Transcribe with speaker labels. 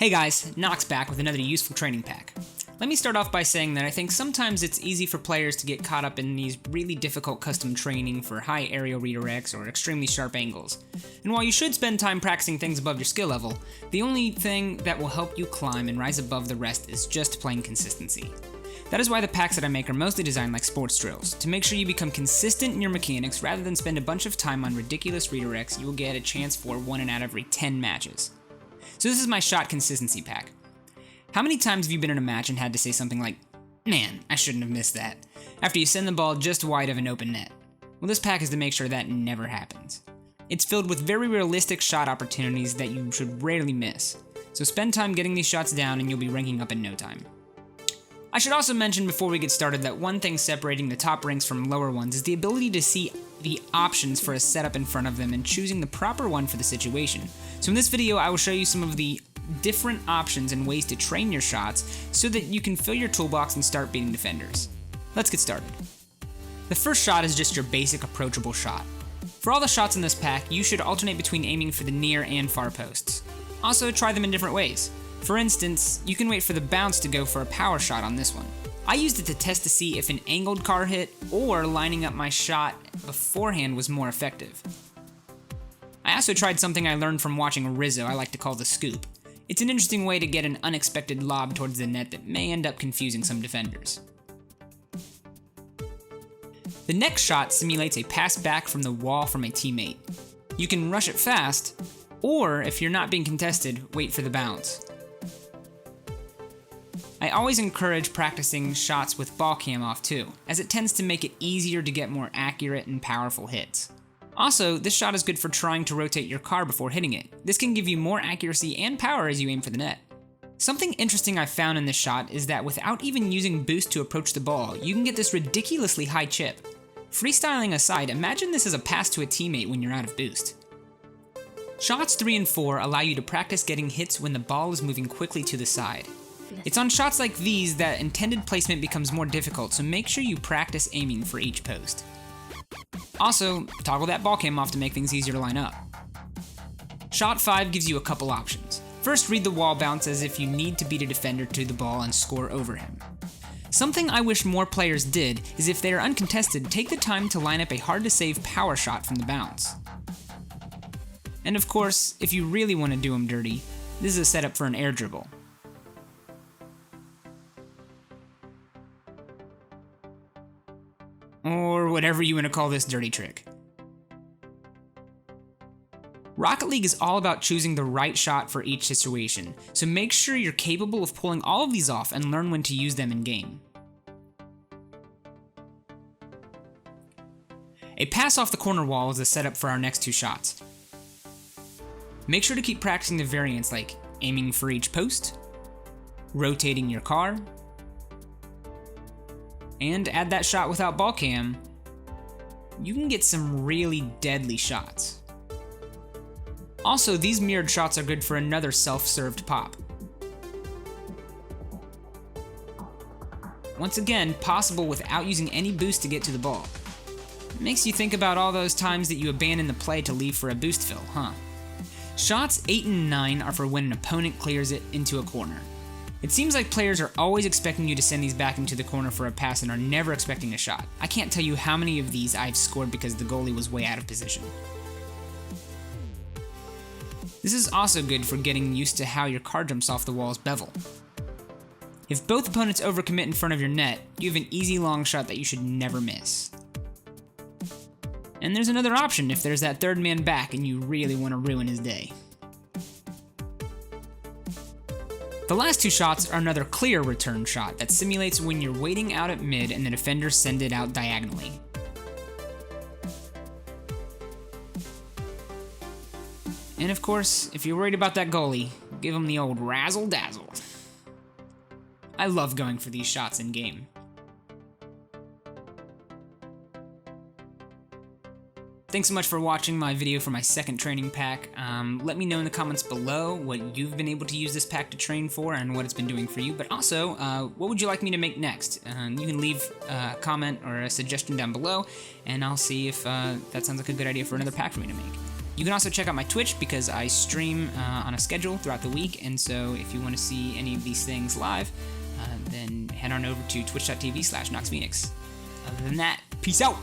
Speaker 1: Hey guys, Nox back with another useful training pack. Let me start off by saying that I think sometimes it's easy for players to get caught up in these really difficult custom training for high aerial redirects or extremely sharp angles. And while you should spend time practicing things above your skill level, the only thing that will help you climb and rise above the rest is just plain consistency. That is why the packs that I make are mostly designed like sports drills, to make sure you become consistent in your mechanics rather than spend a bunch of time on ridiculous redirects you will get a chance for 1 out of every 10 matches. So this is my shot consistency pack. How many times have you been in a match and had to say something like, "Man, I shouldn't have missed that," after you send the ball just wide of an open net? Well, this pack is to make sure that never happens. It's filled with very realistic shot opportunities that you should rarely miss. So spend time getting these shots down and you'll be ranking up in no time. I should also mention before we get started that one thing separating the top ranks from lower ones is the ability to see the options for a setup in front of them and choosing the proper one for the situation. So in this video, I will show you some of the different options and ways to train your shots so that you can fill your toolbox and start beating defenders. Let's get started. The first shot is just your basic approachable shot. For all the shots in this pack, you should alternate between aiming for the near and far posts. Also, try them in different ways. For instance, you can wait for the bounce to go for a power shot on this one. I used it to test to see if an angled car hit or lining up my shot beforehand was more effective. I also tried something I learned from watching Rizzo I like to call the scoop. It's an interesting way to get an unexpected lob towards the net that may end up confusing some defenders. The next shot simulates a pass back from the wall from a teammate. You can rush it fast, or if you're not being contested, wait for the bounce. I always encourage practicing shots with ball cam off too, as it tends to make it easier to get more accurate and powerful hits. Also, this shot is good for trying to rotate your car before hitting it. This can give you more accuracy and power as you aim for the net. Something interesting I found in this shot is that without even using boost to approach the ball, you can get this ridiculously high chip. Freestyling aside, imagine this as a pass to a teammate when you're out of boost. Shots 3 and 4 allow you to practice getting hits when the ball is moving quickly to the side. It's on shots like these that intended placement becomes more difficult, so make sure you practice aiming for each post. Also, toggle that ball cam off to make things easier to line up. Shot 5 gives you a couple options. First, read the wall bounce as if you need to beat a defender to the ball and score over him. Something I wish more players did is if they are uncontested, take the time to line up a hard-to-save power shot from the bounce. And of course, if you really want to do them dirty, this is a setup for an air dribble. Or whatever you want to call this dirty trick. Rocket League is all about choosing the right shot for each situation, so make sure you're capable of pulling all of these off and learn when to use them in game. A pass off the corner wall is the setup for our next two shots. Make sure to keep practicing the variants like aiming for each post, rotating your car, and add that shot without ball cam, you can get some really deadly shots. Also, these mirrored shots are good for another self-served pop. Once again, possible without using any boost to get to the ball. It makes you think about all those times that you abandon the play to leave for a boost fill, huh? Shots 8 and 9 are for when an opponent clears it into a corner. It seems like players are always expecting you to send these back into the corner for a pass and are never expecting a shot. I can't tell you how many of these I've scored because the goalie was way out of position. This is also good for getting used to how your car jumps off the wall's bevel. If both opponents overcommit in front of your net, you have an easy long shot that you should never miss. And there's another option if there's that third man back and you really want to ruin his day. The last two shots are another clear return shot that simulates when you're waiting out at mid and the defenders send it out diagonally. And of course, if you're worried about that goalie, give him the old razzle-dazzle. I love going for these shots in game. Thanks so much for watching my video for my second training pack. Let me know in the comments below what you've been able to use this pack to train for and what it's been doing for you. But also, what would you like me to make next? You can leave a comment or a suggestion down below, and I'll see if that sounds like a good idea for another pack for me to make. You can also check out my Twitch because I stream on a schedule throughout the week, and so if you want to see any of these things live, then head on over to twitch.tv/NoxPhoenix. Other than that, peace out!